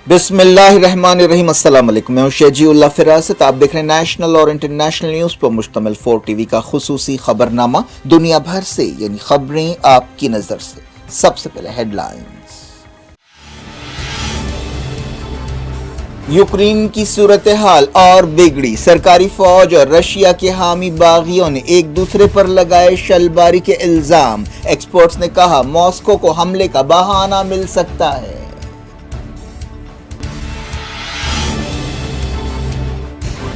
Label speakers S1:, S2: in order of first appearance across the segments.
S1: بسم اللہ الرحمن الرحیم۔ السلام علیکم، میں ہوں شہجی اللہ فراست۔ آپ دیکھ رہے ہیں نیشنل اور انٹرنیشنل نیوز پر مشتمل 4 ٹی وی کا خصوصی خبرنامہ دنیا بھر سے، یعنی خبریں آپ کی نظر سے۔ سب سے پہلے ہیڈ لائنز۔ یوکرین کی صورتحال اور بگڑی، سرکاری فوج اور رشیا کے حامی باغیوں نے ایک دوسرے پر لگائے شلباری کے الزام۔ ایکسپرٹس نے کہا ماسکو کو حملے کا بہانہ مل سکتا ہے۔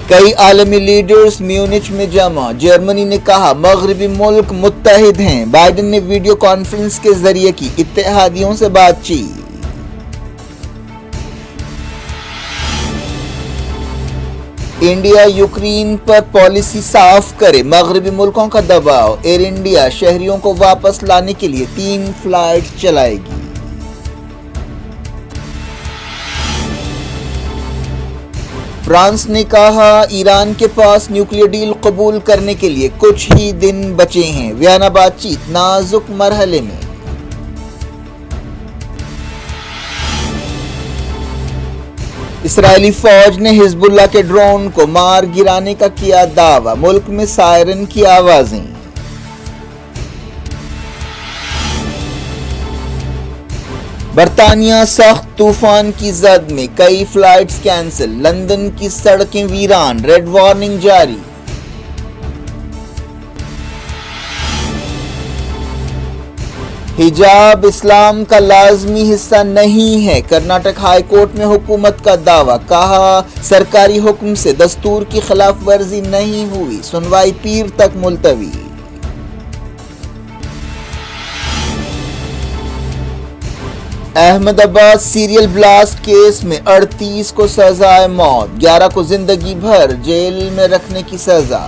S1: کئی عالمی لیڈرز میونچ میں جمع، جرمنی نے کہا مغربی ملک متحد ہیں۔ بائیڈن نے ویڈیو کانفرنس کے ذریعے کی اتحادیوں سے بات چیت۔ انڈیا یوکرین پر پالیسی صاف کرے، مغربی ملکوں کا دباؤ۔ ایئر انڈیا شہریوں کو واپس لانے کے لیے 3 فلائٹ چلائے گی۔ فرانس نے کہا ایران کے پاس نیوکلیئر ڈیل قبول کرنے کے لیے کچھ ہی دن بچے ہیں۔ ویانا بات چیت نازک مرحلے میں۔ اسرائیلی فوج نے حزب اللہ کے ڈرون کو مار گرانے کا کیا دعویٰ، ملک میں سائرن کی آوازیں۔ برطانیہ سخت طوفان کی زد میں، کئی فلائٹس کینسل، لندن کی سڑکیں ویران، ریڈ وارننگ جاری۔ حجاب اسلام کا لازمی حصہ نہیں ہے، کرناٹک ہائی کورٹ میں حکومت کا دعویٰ، کہا سرکاری حکم سے دستور کی خلاف ورزی نہیں ہوئی، سنوائی پیر تک ملتوی۔ احمد آباد سیریل بلاسٹ کیس میں 38 کو سزائے موت، 11 کو زندگی بھر جیل میں رکھنے کی سزا۔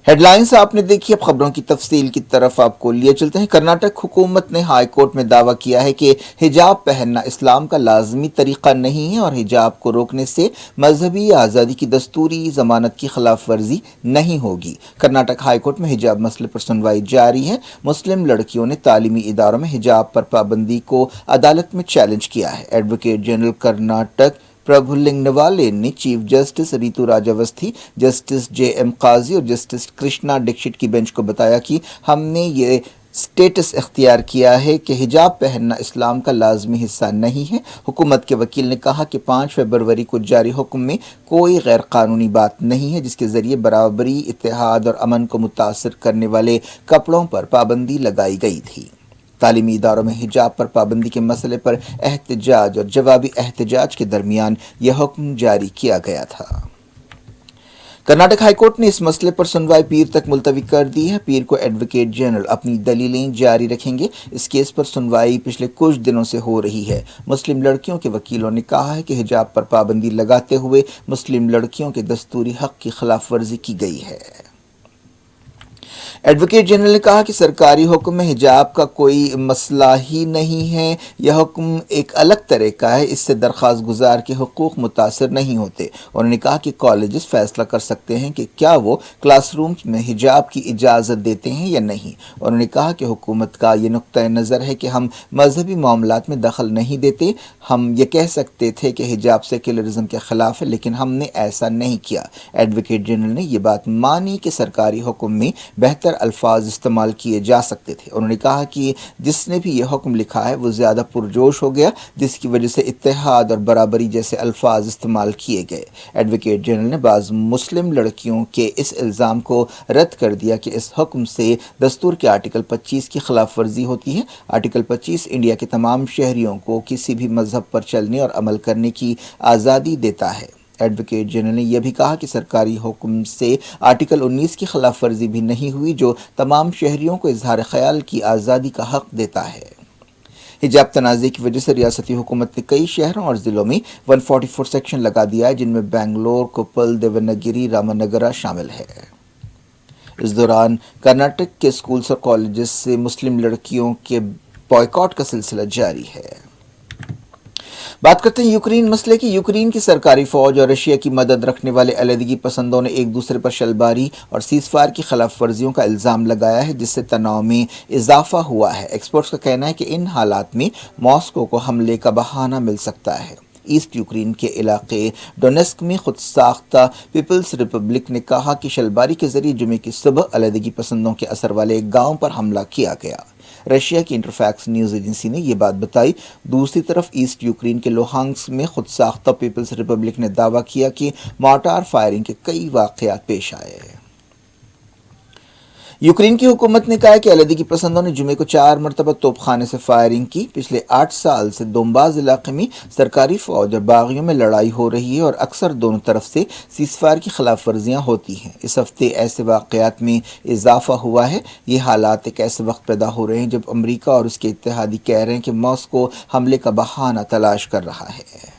S1: ہیڈ لائنز آپ نے دیکھی، اب خبروں کی تفصیل کی طرف آپ کو لیے چلتے ہیں۔ کرناٹک حکومت نے ہائی کورٹ میں دعویٰ کیا ہے کہ حجاب پہننا اسلام کا لازمی طریقہ نہیں ہے اور حجاب کو روکنے سے مذہبی آزادی کی دستوری ضمانت کی خلاف ورزی نہیں ہوگی۔ کرناٹک ہائی کورٹ میں حجاب مسئلے پر سنوائی جاری ہے۔ مسلم لڑکیوں نے تعلیمی اداروں میں حجاب پر پابندی کو عدالت میں چیلنج کیا ہے۔ ایڈوکیٹ جنرل کرناٹک پربھو لنگ نوالے نے چیف جسٹس ریتو راجاوستھی، جسٹس جے ایم قاضی اور جسٹس کرشنا ڈکشت کی بینچ کو بتایا کہ ہم نے یہ سٹیٹس اختیار کیا ہے کہ حجاب پہننا اسلام کا لازمی حصہ نہیں ہے۔ حکومت کے وکیل نے کہا کہ 5 فروری کو جاری حکم میں کوئی غیر قانونی بات نہیں ہے جس کے ذریعے برابری، اتحاد اور امن کو متاثر کرنے والے کپڑوں پر پابندی لگائی گئی تھی۔ تعلیمی اداروں میں حجاب پر پابندی کے مسئلے پر احتجاج اور جوابی احتجاج کے درمیان یہ حکم جاری کیا گیا تھا۔ کرناٹک ہائی کورٹ نے اس مسئلے پر سنوائی پیر تک ملتوی کر دی ہے۔ پیر کو ایڈوکیٹ جنرل اپنی دلیلیں جاری رکھیں گے۔ اس کیس پر سنوائی پچھلے کچھ دنوں سے ہو رہی ہے۔ مسلم لڑکیوں کے وکیلوں نے کہا ہے کہ حجاب پر پابندی لگاتے ہوئے مسلم لڑکیوں کے دستوری حق کی خلاف ورزی کی گئی ہے۔ ایڈوکیٹ جنرل نے کہا کہ سرکاری حکم میں حجاب کا کوئی مسئلہ ہی نہیں ہے، یہ حکم ایک الگ طرح کا ہے، اس سے درخواست گزار کے حقوق متاثر نہیں ہوتے۔ انہوں نے کہا کہ کالجز فیصلہ کر سکتے ہیں کہ کیا وہ کلاس روم میں حجاب کی اجازت دیتے ہیں یا نہیں۔ انہوں نے کہا کہ حکومت کا یہ نقطہ نظر ہے کہ ہم مذہبی معاملات میں دخل نہیں دیتے۔ ہم یہ کہہ سکتے تھے کہ حجاب سیکولرزم کے خلاف ہے، لیکن ہم نے ایسا نہیں کیا۔ ایڈوکیٹ جنرل نے یہ بات مانی کہ سرکاری حکم میں بہتر الفاظ استعمال کیے جا سکتے تھے۔ انہوں نے کہا کہ جس نے بھی یہ حکم لکھا ہے وہ زیادہ پرجوش ہو گیا، جس کی وجہ سے اتحاد اور برابری جیسے الفاظ استعمال کیے گئے۔ ایڈوکیٹ جنرل نے بعض مسلم لڑکیوں کے اس الزام کو رد کر دیا کہ اس حکم سے دستور کے آرٹیکل 25 کی خلاف ورزی ہوتی ہے۔ آرٹیکل 25 انڈیا کے تمام شہریوں کو کسی بھی مذہب پر چلنے اور عمل کرنے کی آزادی دیتا ہے۔ ایڈوکیٹ جنرل نے یہ بھی کہا کہ سرکاری حکم سے آرٹیکل 19 کی خلاف ورزی بھی نہیں ہوئی جو تمام شہریوں کو اظہار خیال کی آزادی کا حق دیتا ہے۔ حجاب تنازع کی وجہ سے ریاستی حکومت نے کئی شہروں اور ضلعوں میں 144 سیکشن لگا دیا ہے، جن میں بنگلور، کوپل، دیونگری، رامنگرا شامل ہے۔ اس دوران کرناٹک کے اسکولز اور کالجز سے مسلم لڑکیوں کے بائیکاٹ کا سلسلہ جاری ہے۔ بات کرتے ہیں یوکرین مسئلے کی۔ یوکرین کی سرکاری فوج اور رشیا کی مدد رکھنے والے علیحدگی پسندوں نے ایک دوسرے پر شلباری اور سیز فائر کی خلاف ورزیوں کا الزام لگایا ہے، جس سے تناؤ میں اضافہ ہوا ہے۔ ایکسپرٹس کا کہنا ہے کہ ان حالات میں ماسکو کو حملے کا بہانہ مل سکتا ہے۔ ایسٹ یوکرین کے علاقے ڈونیسک میں خود ساختہ پیپلز ریپبلک نے کہا کہ شلباری کے ذریعے جمعے کی صبح علیحدگی پسندوں کے اثر والے ایک گاؤں پر حملہ کیا گیا۔ رشیا کی انٹرفیکس نیوز ایجنسی نے یہ بات بتائی۔ دوسری طرف ایسٹ یوکرین کے لوہانسک میں خود ساختہ پیپلز ریپبلک نے دعویٰ کیا کہ مارٹار فائرنگ کے کئی واقعات پیش آئے۔ یوکرین کی حکومت نے کہا کہ علیحدگی پسندوں نے جمعے کو 4 مرتبہ توپ خانے سے فائرنگ کی۔ پچھلے 8 سال سے دونباس علاقے میں سرکاری فوج اور باغیوں میں لڑائی ہو رہی ہے اور اکثر دونوں طرف سے سیز فائر کی خلاف ورزیاں ہوتی ہیں۔ اس ہفتے ایسے واقعات میں اضافہ ہوا ہے۔ یہ حالات ایک ایسے وقت پیدا ہو رہے ہیں جب امریکہ اور اس کے اتحادی کہہ رہے ہیں کہ ماسکو حملے کا بہانہ تلاش کر رہا ہے۔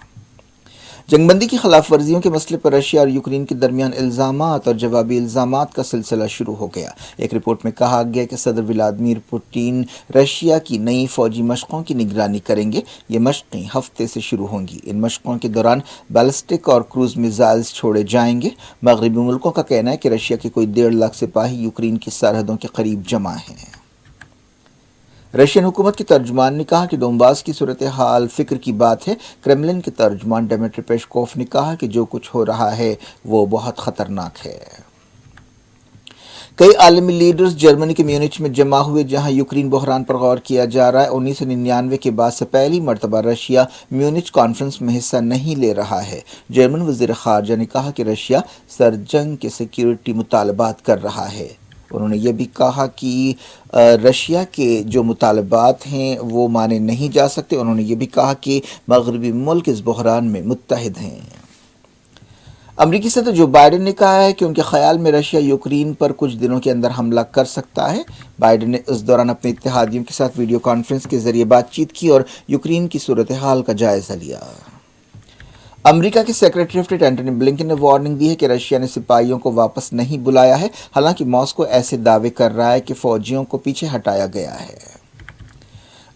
S1: جنگ بندی کی خلاف ورزیوں کے مسئلے پر رشیا اور یوکرین کے درمیان الزامات اور جوابی الزامات کا سلسلہ شروع ہو گیا۔ ایک رپورٹ میں کہا گیا کہ صدر ولادیمیر پوٹین رشیا کی نئی فوجی مشقوں کی نگرانی کریں گے۔ یہ مشقیں ہفتے سے شروع ہوں گی۔ ان مشقوں کے دوران بیلسٹک اور کروز میزائلز چھوڑے جائیں گے۔ مغربی ملکوں کا کہنا ہے کہ رشیا کے کوئی 1.5 لاکھ سپاہی یوکرین کی سرحدوں کے قریب جمع ہیں۔ رشین حکومت کے ترجمان نے کہا کہ ڈونباس کی صورتحال فکر کی بات ہے۔ کرملن کے ترجمان ڈمیٹری پیشکوف نے کہا کہ جو کچھ ہو رہا ہے وہ بہت خطرناک ہے۔ کئی عالمی لیڈرز جرمنی کے میونچ میں جمع ہوئے، جہاں یوکرین بحران پر غور کیا جا رہا ہے۔ 1999 کے بعد سے پہلی مرتبہ رشیا میونچ کانفرنس میں حصہ نہیں لے رہا ہے۔ جرمن وزیر خارجہ نے کہا کہ رشیا سرجنگ کے سیکیورٹی مطالبات کر رہا ہے۔ انہوں نے یہ بھی کہا کہ رشیا کے جو مطالبات ہیں وہ مانے نہیں جا سکتے۔ انہوں نے یہ بھی کہا کہ مغربی ملک اس بحران میں متحد ہیں۔ امریکی صدر جو بائیڈن نے کہا ہے کہ ان کے خیال میں رشیا یوکرین پر کچھ دنوں کے اندر حملہ کر سکتا ہے۔ بائیڈن نے اس دوران اپنے اتحادیوں کے ساتھ ویڈیو کانفرنس کے ذریعے بات چیت کی اور یوکرین کی صورتحال کا جائزہ لیا۔ امریکہ کے secretary of state Antony Blinken نے وارننگ دی ہے کہ رشیا نے سپاہیوں کو واپس نہیں بلایا ہے، حالانکہ ماسکو ایسے دعوے کر رہا ہے کہ فوجیوں کو پیچھے ہٹایا گیا ہے۔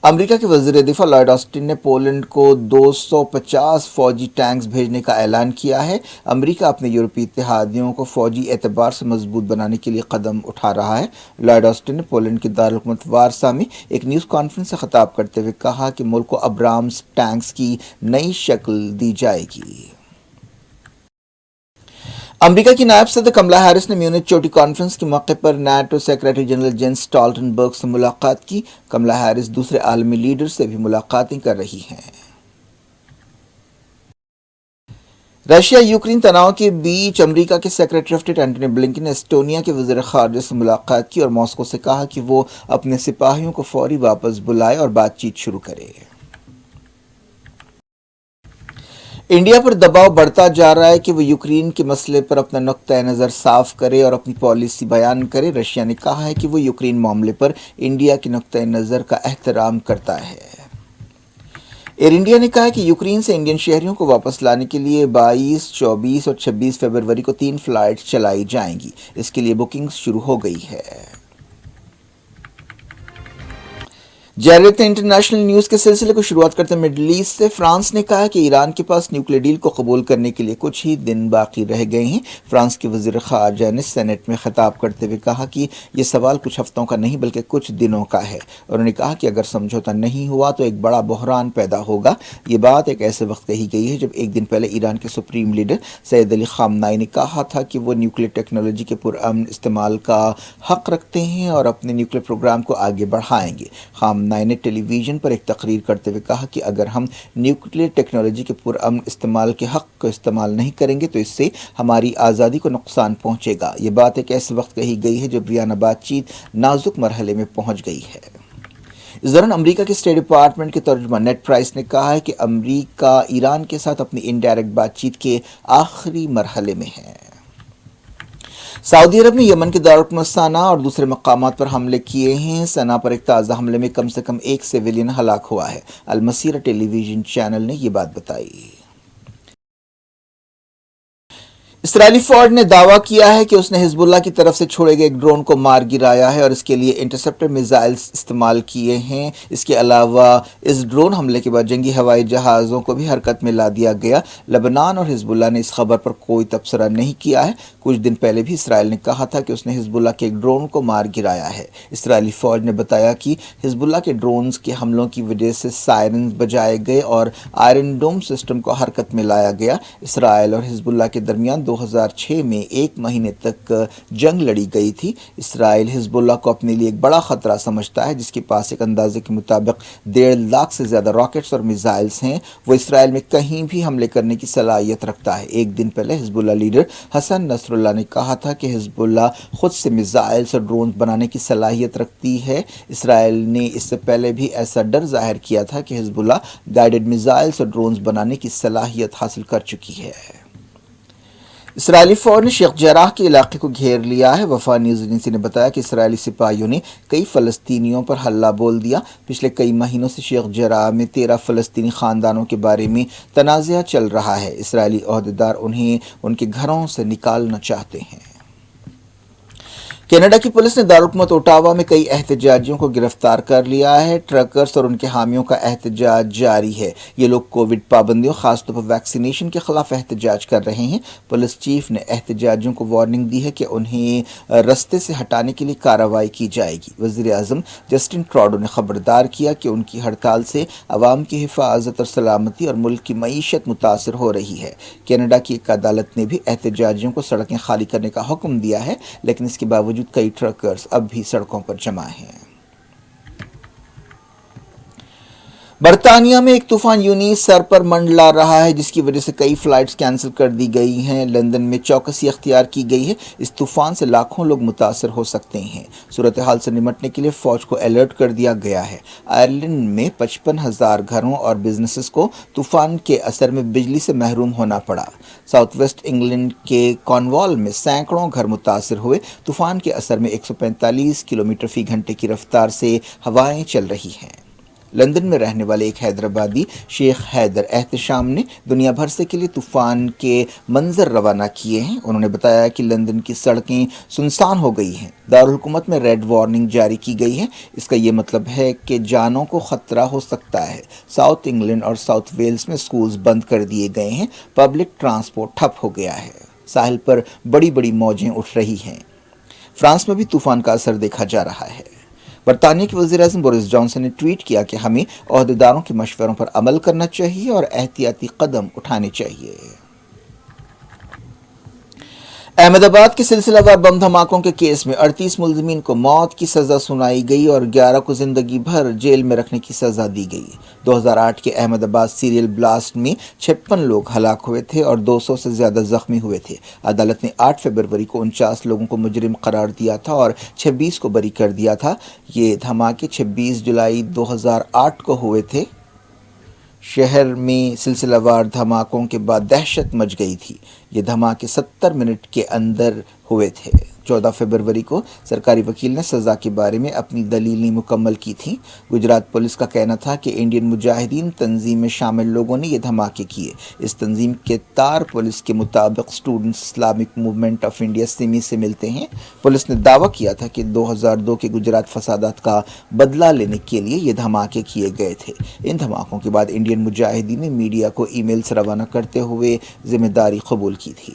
S1: امریکہ کے وزیر دفاع لائیڈ آسٹن نے پولینڈ کو 250 فوجی ٹینکس بھیجنے کا اعلان کیا ہے۔ امریکہ اپنے یورپی اتحادیوں کو فوجی اعتبار سے مضبوط بنانے کے لیے قدم اٹھا رہا ہے۔ لائیڈ آسٹن نے پولینڈ کے دارالحکومت وارسا میں ایک نیوز کانفرنس سے خطاب کرتے ہوئے کہا کہ ملک کو ابرامس ٹینکس کی نئی شکل دی جائے گی۔ امریکہ کی نائب صدر کملا ہیرس نے میونچ چوٹی کانفرنس کے موقع پر نیٹو سیکریٹری جنرل جینس اسٹالٹنبرگ سے ملاقات کی۔ کملا ہیرس دوسرے عالمی لیڈر سے بھی ملاقاتیں کر رہی ہیں۔ رشیا یوکرین تناؤ کے بیچ امریکہ کے secretary of state Antony Blinken نے اسٹونیا کے وزیر خارجہ سے ملاقات کی اور ماسکو سے کہا کہ وہ اپنے سپاہیوں کو فوری واپس بلائے اور بات چیت شروع کرے۔ انڈیا پر دباؤ بڑھتا جا رہا ہے کہ وہ یوکرین کے مسئلے پر اپنا نقطہ نظر صاف کرے اور اپنی پالیسی بیان کرے۔ رشیا نے کہا ہے کہ وہ یوکرین معاملے پر انڈیا کے نقطہ نظر کا احترام کرتا ہے۔ ایئر انڈیا نے کہا کہ یوکرین سے انڈین شہریوں کو واپس لانے کے لیے 22، 24 اور 26 فروری کو 3 فلائٹ چلائی جائیں گی۔ اس کے لیے بکنگ شروع ہو گئی ہے۔ جاری رکھتے ہیں انٹرنیشنل نیوز کے سلسلے کو شروعات کرتے ہیں مڈل ایسٹ سے۔ فرانس نے کہا کہ ایران کے پاس نیوکلیئر ڈیل کو قبول کرنے کے لیے کچھ ہی دن باقی رہ گئے ہیں۔ فرانس کے وزیر خارجہ نے سینٹ میں خطاب کرتے ہوئے کہا کہ یہ سوال کچھ ہفتوں کا نہیں بلکہ کچھ دنوں کا ہے۔ انہوں نے کہا کہ اگر سمجھوتہ نہیں ہوا تو ایک بڑا بحران پیدا ہوگا۔ یہ بات ایک ایسے وقت کہی گئی ہے جب ایک دن پہلے ایران کے سپریم لیڈر سید علی خامنائی نے کہا تھا کہ وہ نیوکلیئر ٹیکنالوجی کے پرامن استعمال کا حق رکھتے ہیں اور اپنے نیوکلیئر پروگرام کو آگے بڑھائیں گے۔ خامنائی نے ٹیلی ویژن پر ایک تقریر کرتے ہوئے کہا کہ اگر ہم نیوکلیئر ٹیکنالوجی کے پرامن استعمال کے حق کو استعمال نہیں کریں گے تو اس سے ہماری آزادی کو نقصان پہنچے گا۔ یہ بات ایک ایسے وقت کہی گئی ہے جب ویانا بات چیت نازک مرحلے میں پہنچ گئی ہے۔ اس دوران امریکہ کے اسٹیٹ ڈپارٹمنٹ کے ترجمان نیڈ پرائس نے کہا ہے کہ امریکہ ایران کے ساتھ اپنی انڈائریکٹ بات چیت کے آخری مرحلے میں ہے۔ سعودی عرب نے یمن کے دارالحکومت صنعا اور دوسرے مقامات پر حملے کیے ہیں۔ صنعا پر ایک تازہ حملے میں کم سے کم ایک سویلین ہلاک ہوا ہے۔ المسیرہ ٹیلی ویژن چینل نے یہ بات بتائی۔ اسرائیلی فوج نے دعویٰ کیا ہے کہ اس نے حزب اللہ کی طرف سے چھوڑے گئے ایک ڈرون کو مار گرایا ہے اور اس کے لیے انٹرسپٹر میزائلز استعمال کیے ہیں۔ اس کے علاوہ اس ڈرون حملے کے بعد جنگی ہوائی جہازوں کو بھی حرکت میں لا دیا گیا۔ لبنان اور حزب اللہ نے اس خبر پر کوئی تبصرہ نہیں کیا ہے۔ کچھ دن پہلے بھی اسرائیل نے کہا تھا کہ اس نے حزب اللہ کے ایک ڈرون کو مار گرایا ہے۔ اسرائیلی فوج نے بتایا کہ حزب اللہ کے ڈرونز کے حملوں کی وجہ سے سائرنز بجائے گئے اور آئرن ڈوم سسٹم کو حرکت میں لایا گیا۔ اسرائیل اور حزب اللہ کے درمیان 2006 میں ایک مہینے تک جنگ لڑی گئی تھی۔ اسرائیل حزب اللہ کو اپنے لیے ایک بڑا خطرہ سمجھتا ہے، جس کے پاس ایک اندازے کے مطابق 1.5 لاکھ سے زیادہ راکٹس اور میزائلز ہیں۔ وہ اسرائیل میں کہیں بھی حملے کرنے کی صلاحیت رکھتا ہے۔ ایک دن پہلے حزب اللہ لیڈر حسن نصر اللہ نے کہا تھا کہ حزب اللہ خود سے میزائلز اور ڈرونز بنانے کی صلاحیت رکھتی ہے۔ اسرائیل نے اس سے پہلے بھی ایسا ڈر ظاہر کیا تھا کہ حزب اللہ گائیڈڈ میزائلز اور ڈرونز بنانے کی صلاحیت حاصل کر چکی ہے۔ اسرائیلی فوج نے شیخ جراح کے علاقے کو گھیر لیا ہے۔ وفا نیوز ایجنسی نے بتایا کہ اسرائیلی سپاہیوں نے کئی فلسطینیوں پر حملہ بول دیا۔ پچھلے کئی مہینوں سے شیخ جراح میں 13 فلسطینی خاندانوں کے بارے میں تنازعہ چل رہا ہے۔ اسرائیلی عہدیدار انہیں ان کے گھروں سے نکالنا چاہتے ہیں۔ کینیڈا کی پولیس نے دارالحکومت اوٹاوا میں کئی احتجاجیوں کو گرفتار کر لیا ہے۔ ٹرکرز اور ان کے حامیوں کا احتجاج جاری ہے۔ یہ لوگ کووڈ پابندیوں، خاص طور پر ویکسینیشن کے خلاف احتجاج کر رہے ہیں۔ پولیس چیف نے احتجاجیوں کو وارننگ دی ہے کہ انہیں رستے سے ہٹانے کے لیے کارروائی کی جائے گی۔ وزیر اعظم جسٹن ٹراڈو نے خبردار کیا کہ ان کی ہڑتال سے عوام کی حفاظت اور سلامتی اور ملک کی معیشت متاثر ہو رہی ہے۔ کینیڈا کی ایک عدالت نے بھی احتجاجیوں کو سڑکیں خالی کرنے کا حکم دیا ہے، لیکن اس کے باوجود کئی ٹرکرز اب بھی سڑکوں پر جمع ہیں۔ برطانیہ میں ایک طوفان یونیس سر پر منڈلا رہا ہے، جس کی وجہ سے کئی فلائٹس کینسل کر دی گئی ہیں۔ لندن میں چوکسی اختیار کی گئی ہے۔ اس طوفان سے لاکھوں لوگ متاثر ہو سکتے ہیں۔ صورتحال سے نمٹنے کے لیے فوج کو الرٹ کر دیا گیا ہے۔ آئرلینڈ میں 55,000 گھروں اور بزنسز کو طوفان کے اثر میں بجلی سے محروم ہونا پڑا۔ ساؤتھ ویسٹ انگلینڈ کے کارنوال میں سینکڑوں گھر متاثر ہوئے۔ طوفان کے اثر میں 145 کلومیٹر فی گھنٹے کی رفتار سے ہوائیں چل رہی ہیں۔ لندن میں رہنے والے ایک حیدرآبادی شیخ حیدر احتشام نے دنیا بھر سے کے لیے طوفان کے منظر روانہ کیے ہیں۔ انہوں نے بتایا کہ لندن کی سڑکیں سنسان ہو گئی ہیں۔ دارالحکومت میں ریڈ وارننگ جاری کی گئی ہے۔ اس کا یہ مطلب ہے کہ جانوں کو خطرہ ہو سکتا ہے۔ ساؤتھ انگلینڈ اور ساؤتھ ویلز میں سکولز بند کر دیے گئے ہیں۔ پبلک ٹرانسپورٹ ٹھپ ہو گیا ہے۔ ساحل پر بڑی بڑی موجیں اٹھ رہی ہیں۔ فرانس میں بھی طوفان کا اثر دیکھا جا رہا ہے۔ برطانیہ کے وزیر اعظم بورس جانسن نے ٹویٹ کیا کہ ہمیں عہدیداروں کے مشوروں پر عمل کرنا چاہیے اور احتیاطی قدم اٹھانے چاہیے۔ احمد آباد کے سلسلہ وار بم دھماکوں کے کیس میں 38 ملزمین کو موت کی سزا سنائی گئی اور 11 کو زندگی بھر جیل میں رکھنے کی سزا دی گئی۔ 2008 کے احمد آباد سیریل بلاسٹ میں 56 لوگ ہلاک ہوئے تھے اور 200 سے زیادہ زخمی ہوئے تھے۔ عدالت نے 8 فروری کو 49 لوگوں کو مجرم قرار دیا تھا اور 26 کو بری کر دیا تھا۔ یہ دھماکے 26 جولائی 2008 کو ہوئے تھے۔ شہر میں سلسلہ وار دھماکوں کے بعد دہشت مچ گئی تھی۔ یہ دھماکے 70 منٹ کے اندر ہوئے تھے۔ 14 فروری کو سرکاری وکیل نے سزا کے بارے میں اپنی دلیلیں مکمل کی تھیں۔ گجرات پولیس کا کہنا تھا کہ انڈین مجاہدین تنظیم میں شامل لوگوں نے یہ دھماکے کیے۔ اس تنظیم کے تار پولیس کے مطابق Students Islamic Movement of India SIMI سے ملتے ہیں۔ پولیس نے دعویٰ کیا تھا کہ 2002 کے گجرات فسادات کا بدلہ لینے کے لیے یہ دھماکے کیے گئے تھے۔ ان دھماکوں کے بعد انڈین مجاہدین نے میڈیا کو ای میلز روانہ کرتے ہوئے ذمہ داری قبول کی تھی۔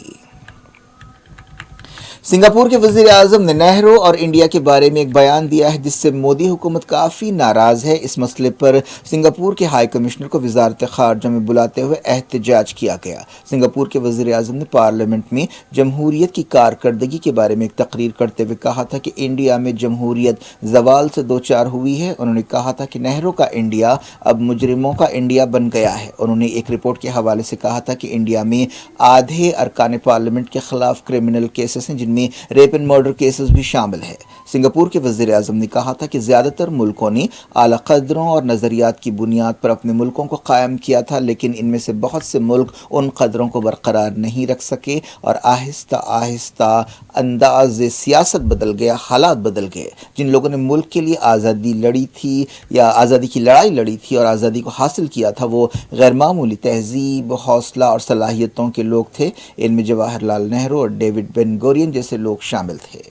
S1: سنگاپور کے وزیر اعظم نے نہرو اور انڈیا کے بارے میں ایک بیان دیا ہے جس سے مودی حکومت کافی ناراض ہے۔ اس مسئلے پر سنگاپور کے ہائی کمشنر کو وزارت خارجہ میں بلاتے ہوئے احتجاج کیا گیا۔ سنگاپور کے وزیر اعظم نے پارلیمنٹ میں جمہوریت کی کارکردگی کے بارے میں ایک تقریر کرتے ہوئے کہا تھا کہ انڈیا میں جمہوریت زوال سے دوچار ہوئی ہے۔ انہوں نے کہا تھا کہ نہرو کا انڈیا اب مجرموں کا انڈیا بن گیا ہے۔ انہوں نے ایک رپورٹ کے حوالے سے کہا تھا کہ انڈیا میں آدھے ارکان پارلیمنٹ کے خلاف کرمنل کیسز ہیں جن جن میں ریپ اینڈ مرڈر کیسز بھی شامل ہے۔ سنگاپور کے وزیر اعظم نے کہا تھا کہ زیادہ تر ملکوں نے اعلیٰ قدروں اور نظریات کی بنیاد پر اپنے ملکوں کو قائم کیا تھا، لیکن ان میں سے بہت سے ملک ان قدروں کو برقرار نہیں رکھ سکے اور آہستہ آہستہ انداز سیاست بدل گیا، حالات بدل گئے۔ جن لوگوں نے ملک کے لیے آزادی لڑی تھی یا آزادی کی لڑائی لڑی تھی اور آزادی کو حاصل کیا تھا، وہ غیر معمولی تہذیب، حوصلہ اور صلاحیتوں کے لوگ تھے۔ ان میں جواہر لال نہرو اور ڈیوڈ بن گورین جیسے لوگ شامل تھے۔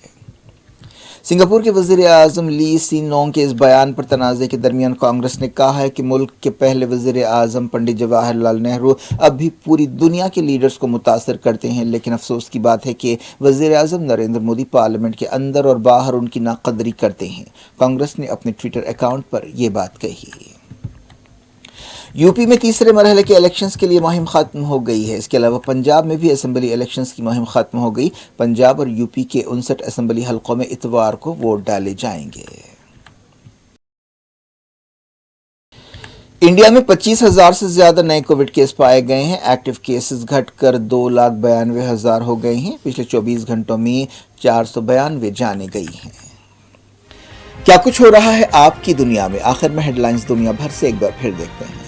S1: سنگاپور کے وزیر اعظم لی سین لونگ کے اس بیان پر تنازع کے درمیان کانگریس نے کہا ہے کہ ملک کے پہلے وزیر اعظم پنڈت جواہر لال نہرو اب بھی پوری دنیا کے لیڈرز کو متاثر کرتے ہیں، لیکن افسوس کی بات ہے کہ وزیر اعظم نریندر مودی پارلیمنٹ کے اندر اور باہر ان کی ناقدری کرتے ہیں۔ کانگریس نے اپنے ٹویٹر اکاؤنٹ پر یہ بات کہی۔ یو پی میں تیسرے مرحلے کے الیکشنز کے لیے مہم ختم ہو گئی ہے۔ اس کے علاوہ پنجاب میں بھی اسمبلی الیکشنز کی مہم ختم ہو گئی۔ پنجاب اور یو پی کے 59 اسمبلی حلقوں میں اتوار کو ووٹ ڈالے جائیں گے۔ انڈیا میں 25,000 سے زیادہ نئے کووڈ کیس پائے گئے ہیں۔ ایکٹیو کیسز گھٹ کر 2,92,000 ہو گئے ہیں۔ پچھلے 24 گھنٹوں میں 492 جانیں گئی ہیں۔ کیا کچھ ہو رہا ہے آپ کی دنیا میں؟ آخر میں ہیڈ لائنز دنیا بھر سے ایک بار پھر دیکھتے ہیں۔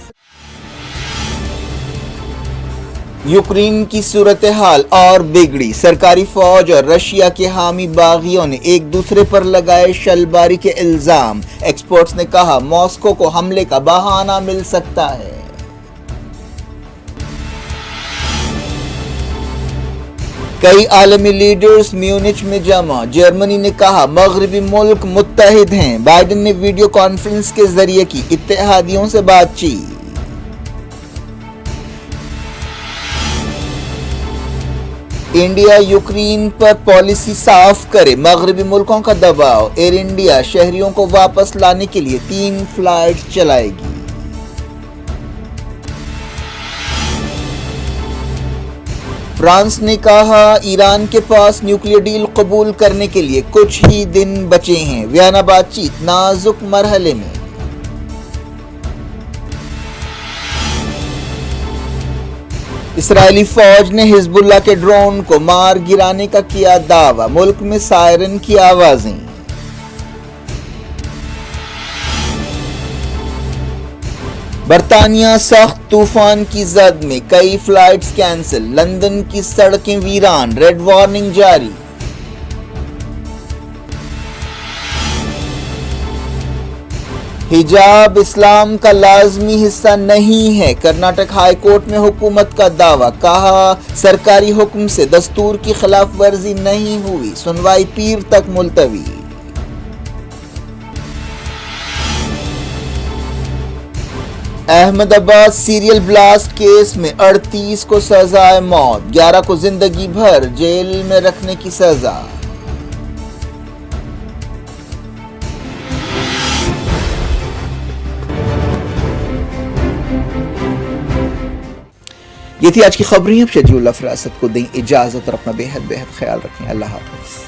S1: یوکرین کی صورتحال اور بگڑی۔ سرکاری فوج اور رشیا کے حامی باغیوں نے ایک دوسرے پر لگائے شلباری کے الزام۔ ایکسپرٹس نے کہا ماسکو کو حملے کا بہانہ مل سکتا ہے۔ کئی عالمی لیڈرز میونچ میں جمع۔ جرمنی نے کہا مغربی ملک متحد ہیں۔ بائیڈن نے ویڈیو کانفرنس کے ذریعے کی اتحادیوں سے بات چیت۔ انڈیا یوکرین پر پالیسی صاف کرے، مغربی ملکوں کا دباؤ۔ ایئر انڈیا شہریوں کو واپس لانے کے لیے 3 فلائٹ چلائے گی۔ فرانس نے کہا ایران کے پاس نیوکلیئر ڈیل قبول کرنے کے لیے کچھ ہی دن بچے ہیں۔ ویانا بات چیت نازک مرحلے میں۔ اسرائیلی فوج نے حزب اللہ کے ڈرون کو مار گرانے کا کیا دعویٰ۔ ملک میں سائرن کی آوازیں۔ برطانیہ سخت طوفان کی زد میں، کئی فلائٹس کینسل۔ لندن کی سڑکیں ویران، ریڈ وارننگ جاری۔ حجاب اسلام کا لازمی حصہ نہیں ہے، کرناٹک ہائی کورٹ میں حکومت کا دعویٰ۔ کہا سرکاری حکم سے دستور کی خلاف ورزی نہیں ہوئی، سنوائی پیر تک ملتوی۔ احمد آباد سیریل بلاسٹ کیس میں 38 کو سزائے موت، 11 کو زندگی بھر جیل میں رکھنے کی سزا۔ یہ تھی آج کی خبریں۔ اب شجیع اللہ فراست کو دیں اجازت اور اپنا بے حد خیال رکھیں۔ اللہ حافظ۔